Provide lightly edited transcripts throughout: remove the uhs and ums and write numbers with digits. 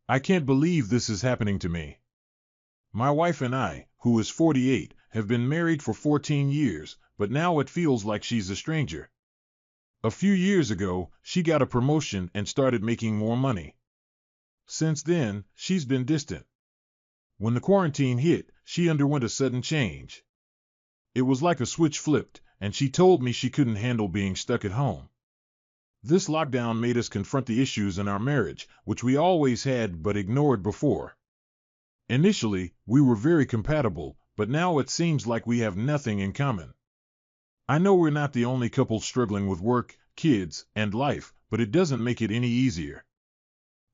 I can't believe this is happening to me. My wife and I, who is 48, have been married for 14 years, but now it feels like she's a stranger. A few years ago, she got a promotion and started making more money. Since then, she's been distant. When the quarantine hit, she underwent a sudden change. It was like a switch flipped, and she told me she couldn't handle being stuck at home. This lockdown made us confront the issues in our marriage, which we always had but ignored before. Initially, we were very compatible, but now it seems like we have nothing in common. I know we're not the only couple struggling with work, kids, and life, but it doesn't make it any easier.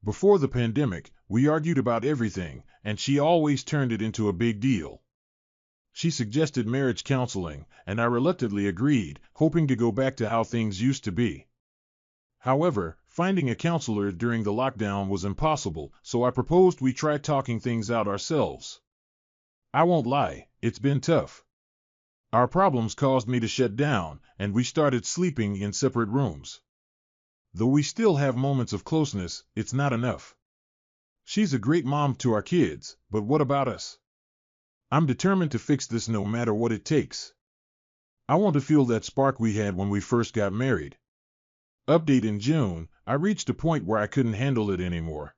Before the pandemic, we argued about everything, and she always turned it into a big deal. She suggested marriage counseling, and I reluctantly agreed, hoping to go back to how things used to be. However, finding a counselor during the lockdown was impossible, so I proposed we try talking things out ourselves. I won't lie, it's been tough. Our problems caused me to shut down, and we started sleeping in separate rooms. Though we still have moments of closeness, it's not enough. She's a great mom to our kids, but what about us? I'm determined to fix this no matter what it takes. I want to feel that spark we had when we first got married. Update: in June, I reached a point where I couldn't handle it anymore.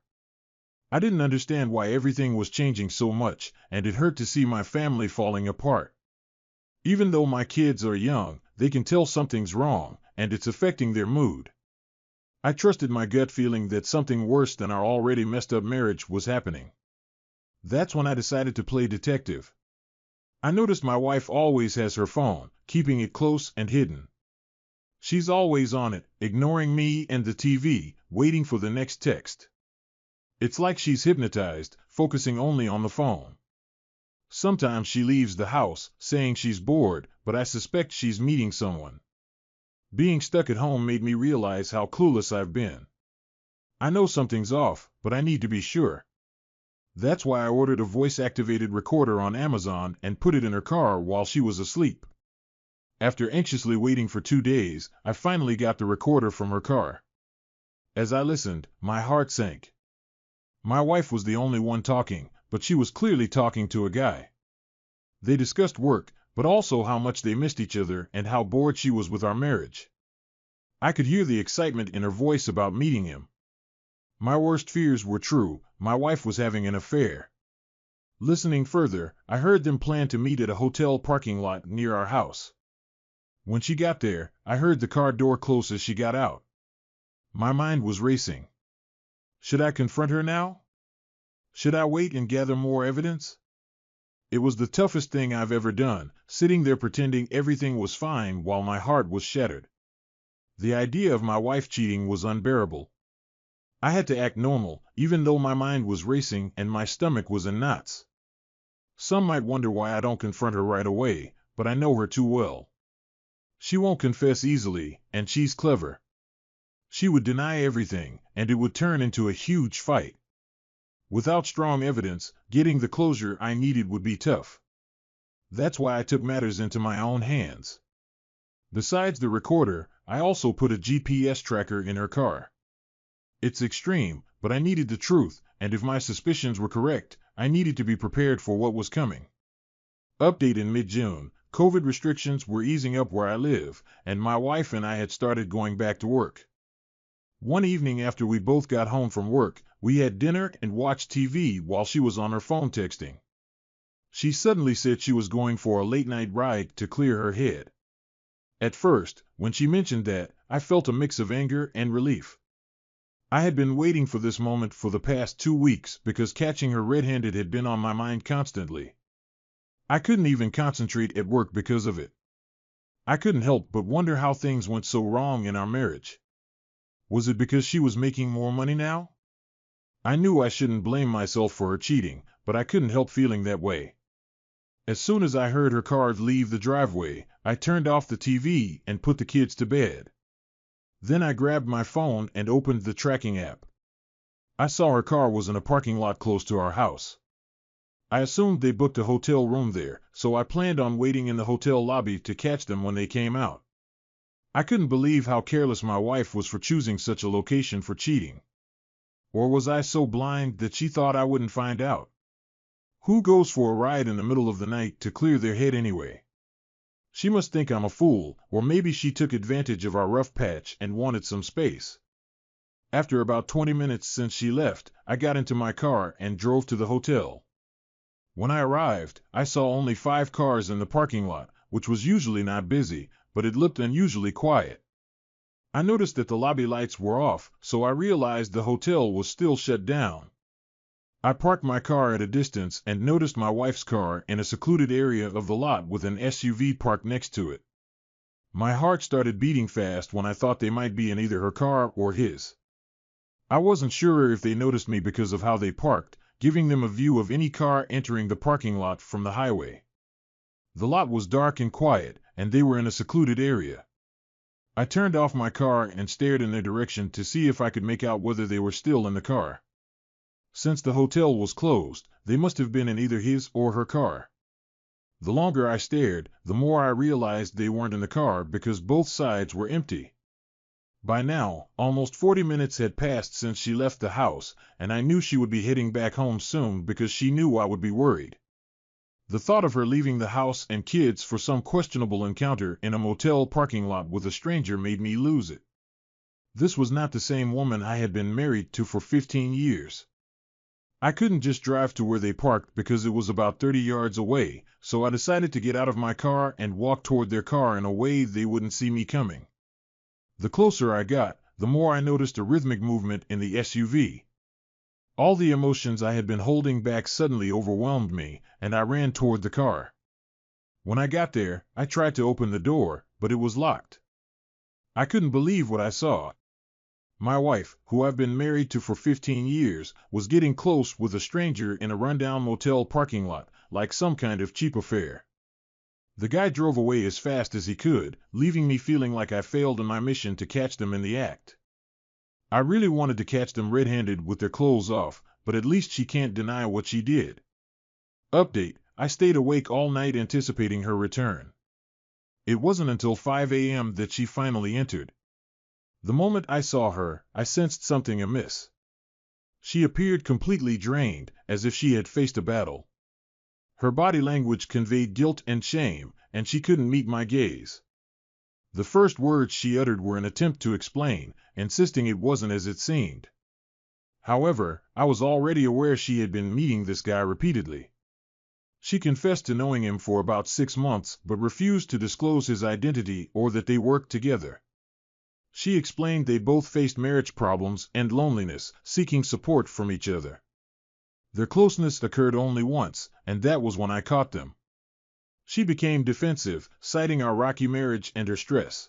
I didn't understand why everything was changing so much, and it hurt to see my family falling apart. Even though my kids are young, they can tell something's wrong, and it's affecting their mood. I trusted my gut feeling that something worse than our already messed up marriage was happening. That's when I decided to play detective. I noticed my wife always has her phone, keeping it close and hidden. She's always on it, ignoring me and the TV, waiting for the next text. It's like she's hypnotized, focusing only on the phone. Sometimes she leaves the house, saying she's bored, but I suspect she's meeting someone. Being stuck at home made me realize how clueless I've been. I know something's off, but I need to be sure. That's why I ordered a voice-activated recorder on Amazon and put it in her car while she was asleep. After anxiously waiting for 2 days, I finally got the recorder from her car. As I listened, my heart sank. My wife was the only one talking, but she was clearly talking to a guy. They discussed work, but also how much they missed each other and how bored she was with our marriage. I could hear the excitement in her voice about meeting him. My worst fears were true. My wife was having an affair. Listening further, I heard them plan to meet at a hotel parking lot near our house. When she got there, I heard the car door close as she got out. My mind was racing. Should I confront her now? Should I wait and gather more evidence? It was the toughest thing I've ever done, sitting there pretending everything was fine while my heart was shattered. The idea of my wife cheating was unbearable. I had to act normal, even though my mind was racing and my stomach was in knots. Some might wonder why I don't confront her right away, but I know her too well. She won't confess easily, and she's clever. She would deny everything, and it would turn into a huge fight. Without strong evidence, getting the closure I needed would be tough. That's why I took matters into my own hands. Besides the recorder, I also put a GPS tracker in her car. It's extreme, but I needed the truth, and if my suspicions were correct, I needed to be prepared for what was coming. Update: in mid-June, COVID restrictions were easing up where I live, and my wife and I had started going back to work. One evening after we both got home from work, we had dinner and watched TV while she was on her phone texting. She suddenly said she was going for a late-night ride to clear her head. At first, when she mentioned that, I felt a mix of anger and relief. I had been waiting for this moment for the past 2 weeks because catching her red-handed had been on my mind constantly. I couldn't even concentrate at work because of it. I couldn't help but wonder how things went so wrong in our marriage. Was it because she was making more money now? I knew I shouldn't blame myself for her cheating, but I couldn't help feeling that way. As soon as I heard her car leave the driveway, I turned off the TV and put the kids to bed. Then I grabbed my phone and opened the tracking app. I saw her car was in a parking lot close to our house. I assumed they booked a hotel room there, so I planned on waiting in the hotel lobby to catch them when they came out. I couldn't believe how careless my wife was for choosing such a location for cheating. Or was I so blind that she thought I wouldn't find out? Who goes for a ride in the middle of the night to clear their head anyway? She must think I'm a fool, or maybe she took advantage of our rough patch and wanted some space. After about 20 minutes since she left, I got into my car and drove to the hotel. When I arrived, I saw only 5 cars in the parking lot, which was usually not busy, but it looked unusually quiet. I noticed that the lobby lights were off, so I realized the hotel was still shut down. I parked my car at a distance and noticed my wife's car in a secluded area of the lot with an SUV parked next to it. My heart started beating fast when I thought they might be in either her car or his. I wasn't sure if they noticed me because of how they parked, giving them a view of any car entering the parking lot from the highway. The lot was dark and quiet, and they were in a secluded area. I turned off my car and stared in their direction to see if I could make out whether they were still in the car. Since the hotel was closed, they must have been in either his or her car. The longer I stared, the more I realized they weren't in the car because both sides were empty. By now, almost 40 minutes had passed since she left the house, and I knew she would be heading back home soon because she knew I would be worried. The thought of her leaving the house and kids for some questionable encounter in a motel parking lot with a stranger made me lose it. This was not the same woman I had been married to for 15 years. I couldn't just drive to where they parked because it was about 30 yards away, so I decided to get out of my car and walk toward their car in a way they wouldn't see me coming. The closer I got, the more I noticed a rhythmic movement in the SUV. All the emotions I had been holding back suddenly overwhelmed me, and I ran toward the car. When I got there, I tried to open the door, but it was locked. I couldn't believe what I saw. My wife, who I've been married to for 15 years, was getting close with a stranger in a rundown motel parking lot, like some kind of cheap affair. The guy drove away as fast as he could, leaving me feeling like I failed in my mission to catch them in the act. I really wanted to catch them red-handed with their clothes off, but at least she can't deny what she did. Update: I stayed awake all night anticipating her return. It wasn't until 5 a.m. that she finally entered. The moment I saw her, I sensed something amiss. She appeared completely drained, as if she had faced a battle. Her body language conveyed guilt and shame, and she couldn't meet my gaze. The first words she uttered were an attempt to explain, insisting it wasn't as it seemed. However, I was already aware she had been meeting this guy repeatedly. She confessed to knowing him for about 6 months, but refused to disclose his identity or that they worked together. She explained they both faced marriage problems and loneliness, seeking support from each other. Their closeness occurred only once, and that was when I caught them. She became defensive, citing our rocky marriage and her stress.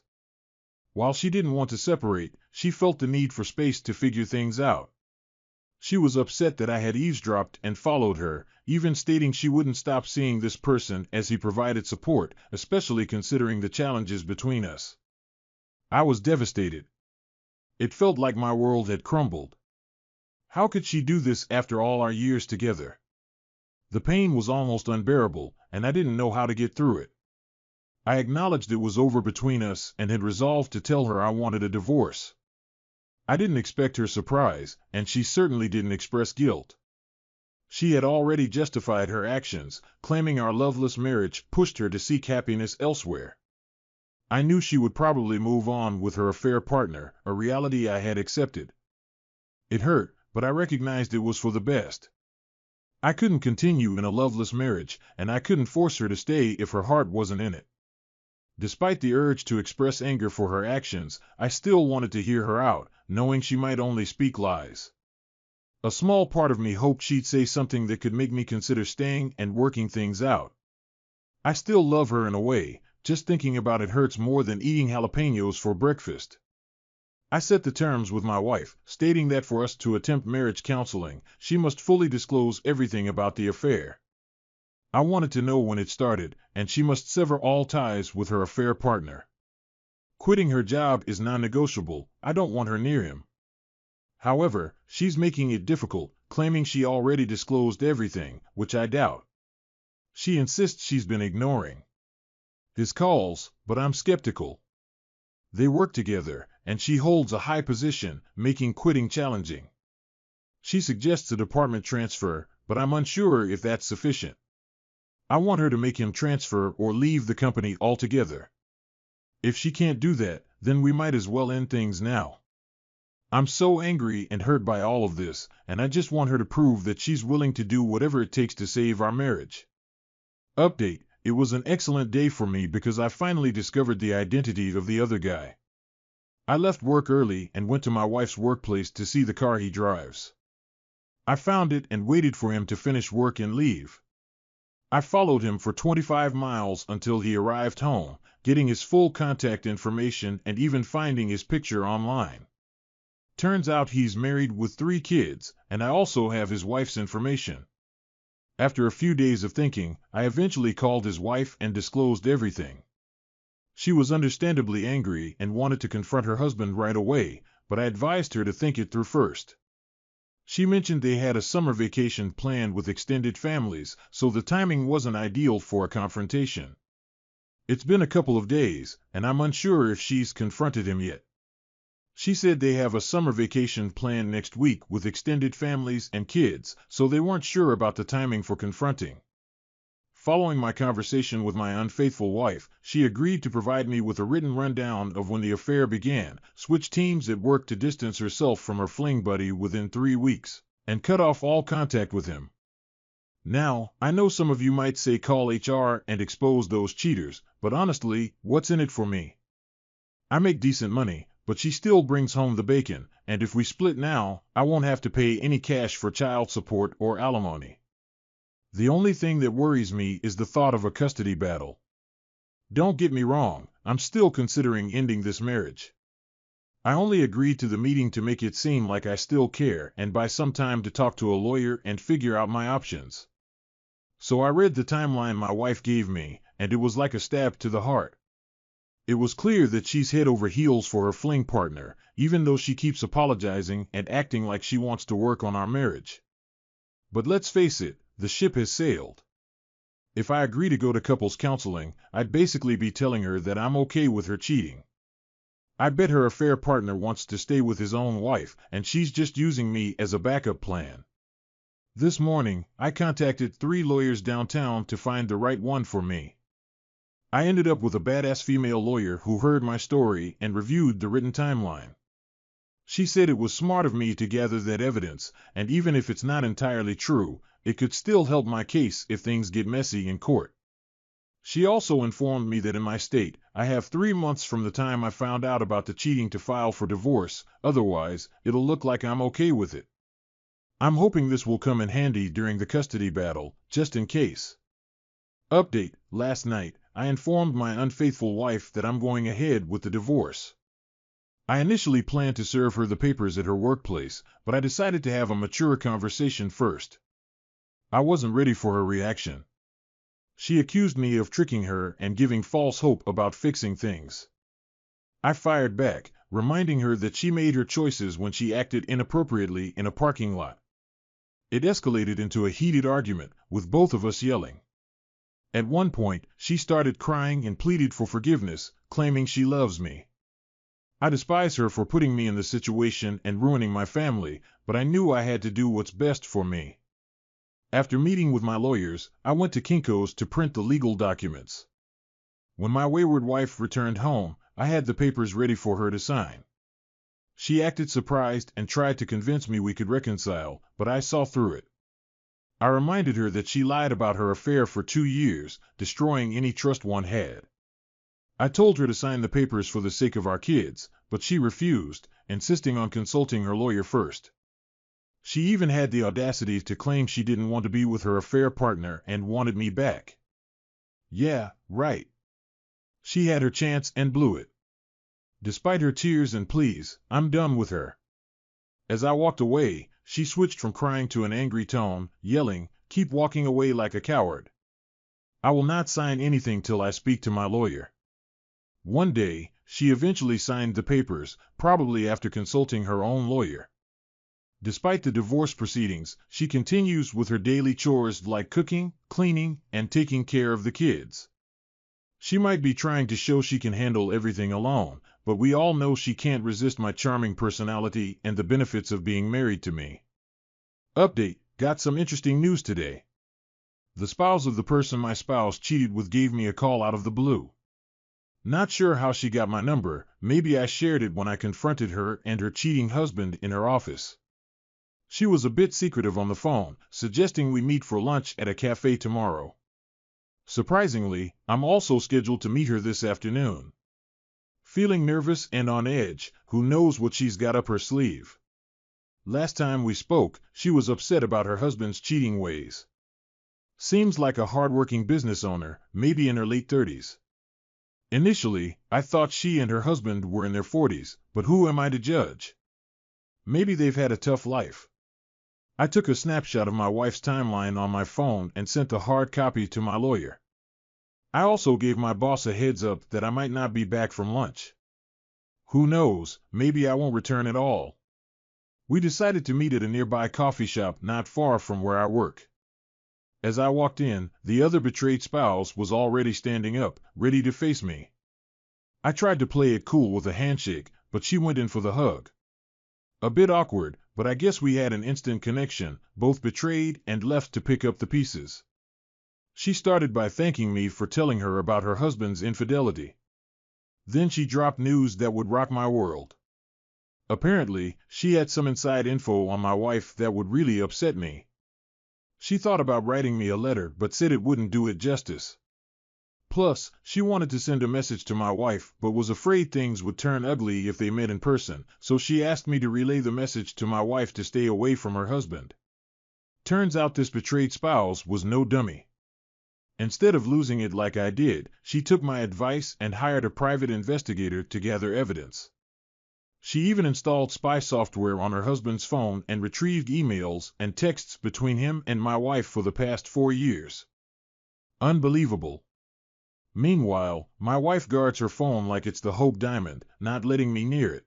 While she didn't want to separate, she felt the need for space to figure things out. She was upset that I had eavesdropped and followed her, even stating she wouldn't stop seeing this person as he provided support, especially considering the challenges between us. I was devastated. It felt like my world had crumbled. How could she do this after all our years together? The pain was almost unbearable, and I didn't know how to get through it. I acknowledged it was over between us and had resolved to tell her I wanted a divorce. I didn't expect her surprise, and she certainly didn't express guilt. She had already justified her actions, claiming our loveless marriage pushed her to seek happiness elsewhere. I knew she would probably move on with her affair partner, a reality I had accepted. It hurt, but I recognized it was for the best. I couldn't continue in a loveless marriage, and I couldn't force her to stay if her heart wasn't in it. Despite the urge to express anger for her actions, I still wanted to hear her out, knowing she might only speak lies. A small part of me hoped she'd say something that could make me consider staying and working things out. I still love her in a way, just thinking about it hurts more than eating jalapenos for breakfast. I set the terms with my wife, stating that for us to attempt marriage counseling, she must fully disclose everything about the affair. I wanted to know when it started, and she must sever all ties with her affair partner. Quitting her job is non-negotiable. I don't want her near him. However, she's making it difficult, claiming she already disclosed everything, which I doubt. She insists she's been ignoring his calls, but I'm skeptical. They work together, and she holds a high position, making quitting challenging. She suggests a department transfer, but I'm unsure if that's sufficient. I want her to make him transfer or leave the company altogether. If she can't do that, then we might as well end things now. I'm so angry and hurt by all of this, and I just want her to prove that she's willing to do whatever it takes to save our marriage. Update: it was an excellent day for me because I finally discovered the identity of the other guy. I left work early and went to my wife's workplace to see the car he drives. I found it and waited for him to finish work and leave. I followed him for 25 miles until he arrived home, getting his full contact information and even finding his picture online. Turns out he's married with 3 kids, and I also have his wife's information. After a few days of thinking, I eventually called his wife and disclosed everything. She was understandably angry and wanted to confront her husband right away, but I advised her to think it through first. She mentioned they had a summer vacation planned with extended families, so the timing wasn't ideal for a confrontation. It's been a couple of days, and I'm unsure if she's confronted him yet. She said they have a summer vacation planned next week with extended families and kids, so they weren't sure about the timing for confronting. Following my conversation with my unfaithful wife, she agreed to provide me with a written rundown of when the affair began, switch teams at work to distance herself from her fling buddy within 3 weeks, and cut off all contact with him. Now, I know some of you might say call HR and expose those cheaters, but honestly, what's in it for me? I make decent money, but she still brings home the bacon, and if we split now, I won't have to pay any cash for child support or alimony. The only thing that worries me is the thought of a custody battle. Don't get me wrong, I'm still considering ending this marriage. I only agreed to the meeting to make it seem like I still care and buy some time to talk to a lawyer and figure out my options. So I read the timeline my wife gave me, and it was like a stab to the heart. It was clear that she's head over heels for her fling partner, even though she keeps apologizing and acting like she wants to work on our marriage. But let's face it, the ship has sailed. If I agree to go to couples counseling, I'd basically be telling her that I'm okay with her cheating. I bet her affair partner wants to stay with his own wife, and she's just using me as a backup plan. This morning, I contacted 3 lawyers downtown to find the right one for me. I ended up with a badass female lawyer who heard my story and reviewed the written timeline. She said it was smart of me to gather that evidence, and even if it's not entirely true, it could still help my case if things get messy in court. She also informed me that in my state, I have 3 months from the time I found out about the cheating to file for divorce, otherwise, it'll look like I'm okay with it. I'm hoping this will come in handy during the custody battle, just in case. Update: last night, I informed my unfaithful wife that I'm going ahead with the divorce. I initially planned to serve her the papers at her workplace, but I decided to have a mature conversation first. I wasn't ready for her reaction. She accused me of tricking her and giving false hope about fixing things. I fired back, reminding her that she made her choices when she acted inappropriately in a parking lot. It escalated into a heated argument, with both of us yelling. At one point, she started crying and pleaded for forgiveness, claiming she loves me. I despise her for putting me in the situation and ruining my family, but I knew I had to do what's best for me. After meeting with my lawyers, I went to Kinko's to print the legal documents. When my wayward wife returned home, I had the papers ready for her to sign. She acted surprised and tried to convince me we could reconcile, but I saw through it. I reminded her that she lied about her affair for 2 years, destroying any trust one had. I told her to sign the papers for the sake of our kids, but she refused, insisting on consulting her lawyer first. She even had the audacity to claim she didn't want to be with her affair partner and wanted me back. Yeah, right. She had her chance and blew it. Despite her tears and pleas, I'm done with her. As I walked away, she switched from crying to an angry tone, yelling, "Keep walking away like a coward. I will not sign anything till I speak to my lawyer." One day, she eventually signed the papers, probably after consulting her own lawyer. Despite the divorce proceedings, she continues with her daily chores like cooking, cleaning, and taking care of the kids. She might be trying to show she can handle everything alone, but we all know she can't resist my charming personality and the benefits of being married to me. Update, got some interesting news today. The spouse of the person my spouse cheated with gave me a call out of the blue. Not sure how she got my number, maybe I shared it when I confronted her and her cheating husband in her office. She was a bit secretive on the phone, suggesting we meet for lunch at a cafe tomorrow. Surprisingly, I'm also scheduled to meet her this afternoon. Feeling nervous and on edge, who knows what she's got up her sleeve. Last time we spoke, she was upset about her husband's cheating ways. Seems like a hard-working business owner, maybe in her late 30s. Initially, I thought she and her husband were in their 40s, but who am I to judge? Maybe they've had a tough life. I took a snapshot of my wife's timeline on my phone and sent a hard copy to my lawyer. I also gave my boss a heads up that I might not be back from lunch. Who knows, maybe I won't return at all. We decided to meet at a nearby coffee shop not far from where I work. As I walked in, the other betrayed spouse was already standing up, ready to face me. I tried to play it cool with a handshake, but she went in for the hug. A bit awkward, but I guess we had an instant connection, both betrayed and left to pick up the pieces. She started by thanking me for telling her about her husband's infidelity. Then she dropped news that would rock my world. Apparently, she had some inside info on my wife that would really upset me. She thought about writing me a letter but said it wouldn't do it justice. Plus, she wanted to send a message to my wife but was afraid things would turn ugly if they met in person, so she asked me to relay the message to my wife to stay away from her husband. Turns out this betrayed spouse was no dummy. Instead of losing it like I did, she took my advice and hired a private investigator to gather evidence. She even installed spy software on her husband's phone and retrieved emails and texts between him and my wife for the past 4 years. Unbelievable. Meanwhile, my wife guards her phone like it's the Hope Diamond, not letting me near it.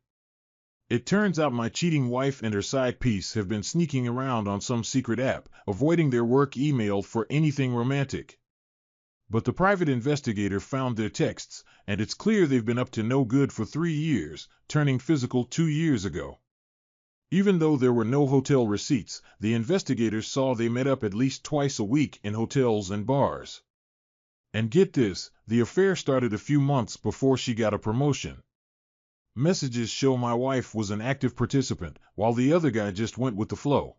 It turns out my cheating wife and her side piece have been sneaking around on some secret app, avoiding their work email for anything romantic. But the private investigator found their texts, and it's clear they've been up to no good for 3 years, turning physical 2 years ago. Even though there were no hotel receipts, the investigators saw they met up at least twice a week in hotels and bars. And get this, the affair started a few months before she got a promotion. Messages show my wife was an active participant, while the other guy just went with the flow.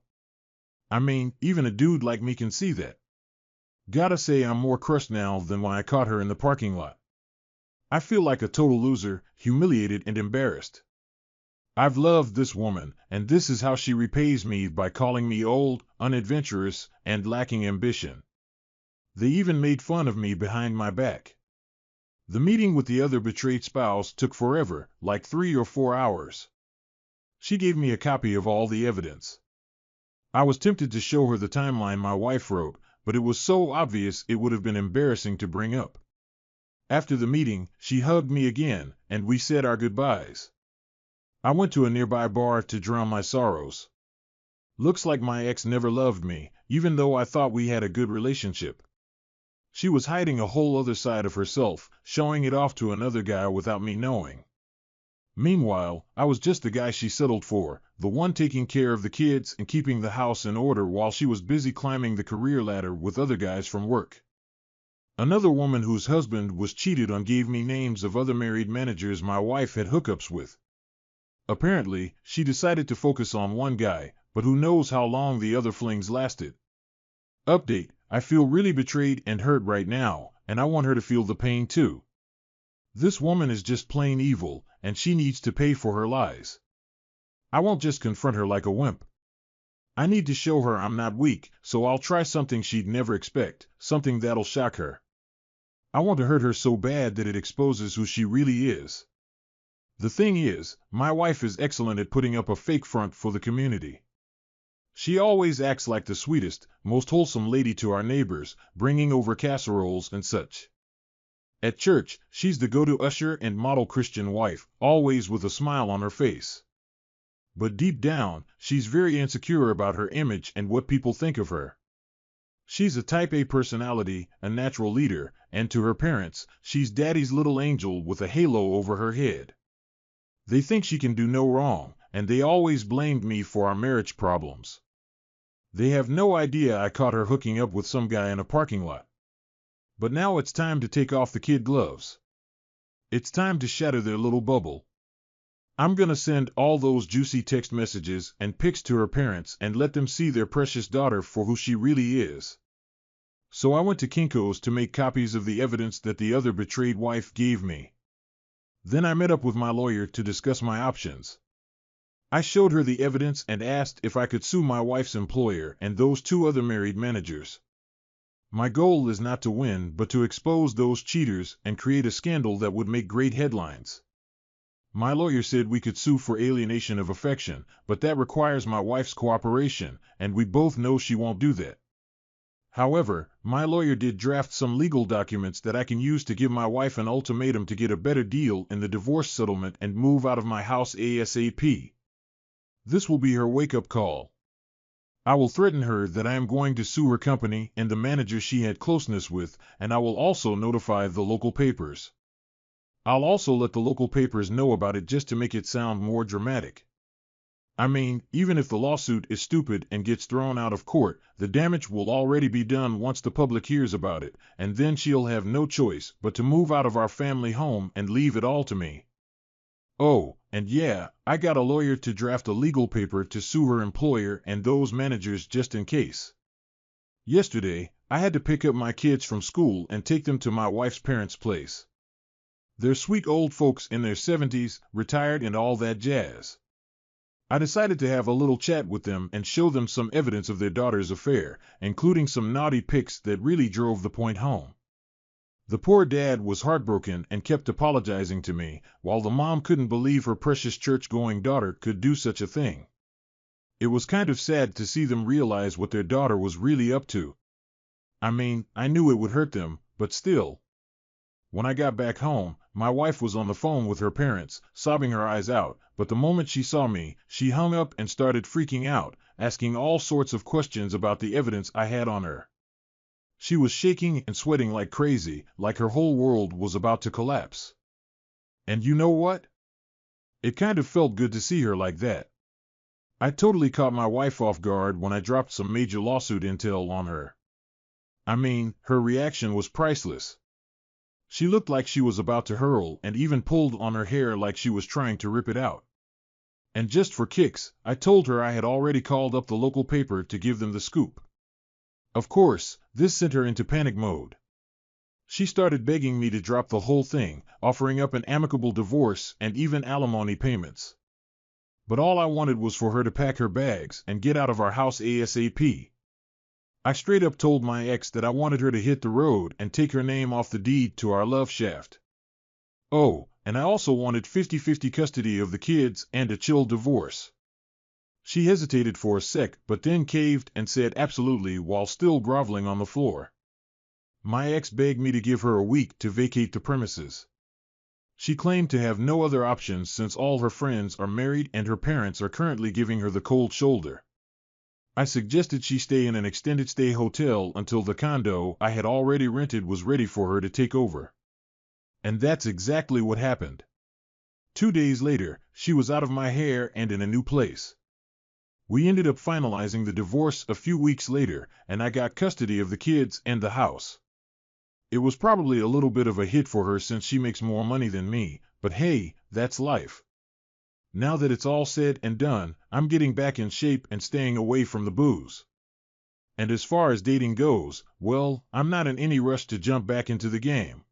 I mean, even a dude like me can see that. Gotta say I'm more crushed now than when I caught her in the parking lot. I feel like a total loser, humiliated and embarrassed. I've loved this woman, and this is how she repays me by calling me old, unadventurous, and lacking ambition. They even made fun of me behind my back. The meeting with the other betrayed spouse took forever, like 3 or 4 hours. She gave me a copy of all the evidence. I was tempted to show her the timeline my wife wrote, but it was so obvious it would have been embarrassing to bring up. After the meeting, she hugged me again, and we said our goodbyes. I went to a nearby bar to drown my sorrows. Looks like my ex never loved me, even though I thought we had a good relationship. She was hiding a whole other side of herself, showing it off to another guy without me knowing. Meanwhile, I was just the guy she settled for, the one taking care of the kids and keeping the house in order while she was busy climbing the career ladder with other guys from work. Another woman whose husband was cheated on gave me names of other married managers my wife had hookups with. Apparently, she decided to focus on one guy, but who knows how long the other flings lasted. Update, I feel really betrayed and hurt right now, and I want her to feel the pain too. This woman is just plain evil, and she needs to pay for her lies. I won't just confront her like a wimp. I need to show her I'm not weak, so I'll try something she'd never expect, something that'll shock her. I want to hurt her so bad that it exposes who she really is. The thing is, my wife is excellent at putting up a fake front for the community. She always acts like the sweetest, most wholesome lady to our neighbors, bringing over casseroles and such. At church, she's the go-to usher and model Christian wife, always with a smile on her face. But deep down, she's very insecure about her image and what people think of her. She's a type A personality, a natural leader, and to her parents, she's daddy's little angel with a halo over her head. They think she can do no wrong, and they always blamed me for our marriage problems. They have no idea I caught her hooking up with some guy in a parking lot. But now it's time to take off the kid gloves. It's time to shatter their little bubble. I'm gonna send all those juicy text messages and pics to her parents and let them see their precious daughter for who she really is. So I went to Kinko's to make copies of the evidence that the other betrayed wife gave me. Then I met up with my lawyer to discuss my options. I showed her the evidence and asked if I could sue my wife's employer and those 2 other married managers. My goal is not to win, but to expose those cheaters and create a scandal that would make great headlines. My lawyer said we could sue for alienation of affection, but that requires my wife's cooperation, and we both know she won't do that. However, my lawyer did draft some legal documents that I can use to give my wife an ultimatum to get a better deal in the divorce settlement and move out of my house ASAP. This will be her wake-up call. I will threaten her that I am going to sue her company and the manager she had closeness with, and I will also notify the local papers. I'll also let the local papers know about it just to make it sound more dramatic. I mean, even if the lawsuit is stupid and gets thrown out of court, the damage will already be done once the public hears about it, and then she'll have no choice but to move out of our family home and leave it all to me. Oh, and yeah, I got a lawyer to draft a legal paper to sue her employer and those managers just in case. Yesterday, I had to pick up my kids from school and take them to my wife's parents' place. They're sweet old folks in their 70s, retired and all that jazz. I decided to have a little chat with them and show them some evidence of their daughter's affair, including some naughty pics that really drove the point home. The poor dad was heartbroken and kept apologizing to me, while the mom couldn't believe her precious church-going daughter could do such a thing. It was kind of sad to see them realize what their daughter was really up to. I mean, I knew it would hurt them, but still. When I got back home, my wife was on the phone with her parents, sobbing her eyes out, but the moment she saw me, she hung up and started freaking out, asking all sorts of questions about the evidence I had on her. She was shaking and sweating like crazy, like her whole world was about to collapse. And you know what? It kind of felt good to see her like that. I totally caught my wife off guard when I dropped some major lawsuit intel on her. I mean, her reaction was priceless. She looked like she was about to hurl and even pulled on her hair like she was trying to rip it out. And just for kicks, I told her I had already called up the local paper to give them the scoop. Of course, this sent her into panic mode. She started begging me to drop the whole thing, offering up an amicable divorce and even alimony payments. But all I wanted was for her to pack her bags and get out of our house ASAP. I straight up told my ex that I wanted her to hit the road and take her name off the deed to our love shaft. Oh, and I also wanted 50-50 custody of the kids and a chill divorce. She hesitated for a sec, but then caved and said absolutely while still groveling on the floor. My ex begged me to give her a week to vacate the premises. She claimed to have no other options since all her friends are married and her parents are currently giving her the cold shoulder. I suggested she stay in an extended stay hotel until the condo I had already rented was ready for her to take over. And that's exactly what happened. 2 days later, she was out of my hair and in a new place. We ended up finalizing the divorce a few weeks later, and I got custody of the kids and the house. It was probably a little bit of a hit for her since she makes more money than me, but hey, that's life. Now that it's all said and done, I'm getting back in shape and staying away from the booze. And as far as dating goes, well, I'm not in any rush to jump back into the game.